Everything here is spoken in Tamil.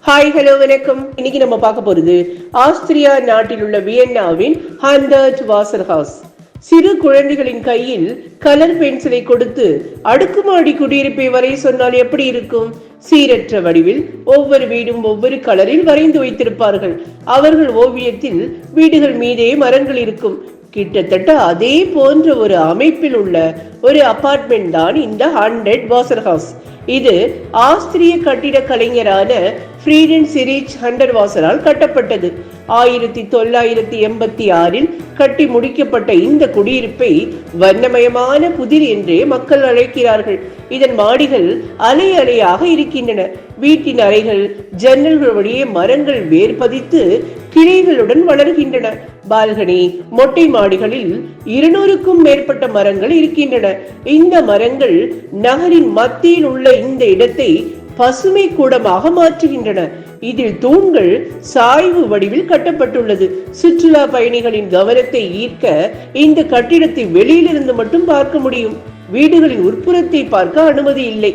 ஹாய் ஹலோ வணக்கம். இன்னைக்கு நம்ம பார்க்க போறது ஆஸ்திரியா நாட்டில் உள்ள வியன்னாவின் ஹண்டர்ட் வாசர் ஹவுஸ். சிறு குழந்தைகளின் கையில் கலர் பென்சிலை கொடுத்து அடுக்குமாடி குடியிருப்பை வரைய சொன்னால் எப்படி இருக்கும்? சீரற்ற வடிவில் ஒவ்வொரு வீடும் ஒவ்வொரு கலரில் வரைந்து வைத்திருப்பார்கள். அவர்கள் ஓவியத்தில் வீடுகள் மீதே மரங்கள் இருக்கும். கிட்டத்தட்ட அதே போன்ற ஒரு அமைப்பில் உள்ள ஒரு அபார்ட்மெண்ட் தான் இந்த ஹண்டர்ட் வாசர் ஹவுஸ். இது ஆஸ்திரிய கட்டிட கலைஞரான ஃப்ரீடென்ஸ் எரிச் ஹண்டர்வாசரால் கட்டப்பட்டது. 1986 கட்டி முடிக்கப்பட்ட இந்த குடியிருப்பை வண்ணமயமான புதிர் என்றே மக்கள் அழைக்கிறார்கள். இதன் மாடிகள் அலை அலையாக இருக்கின்றன. வீட்டின் அறைகள் ஜன்னல்கள் வழியே மரங்கள் வேர் பதித்து கிளைகளுடன் வளர்கின்றன. பால்கனி மொட்டை மாடிகளில் 200க்கும் மேற்பட்ட மரங்கள் இருக்கின்றன. இந்த மரங்கள் நகரின் மத்தியில் உள்ள இந்த இடத்தை பசுமை கூடமாக மாற்றுகின்றன. இதில் தூண்கள் சாய்வு வடிவில் கட்டப்பட்டுள்ளது. சுற்றுலா பயணிகளின் கவனத்தை ஈர்க்க இந்த கட்டிடத்தை வெளியிலிருந்து மட்டும் பார்க்க முடியும். வீடுகளின் உட்புறத்தை பார்க்க அனுமதி இல்லை.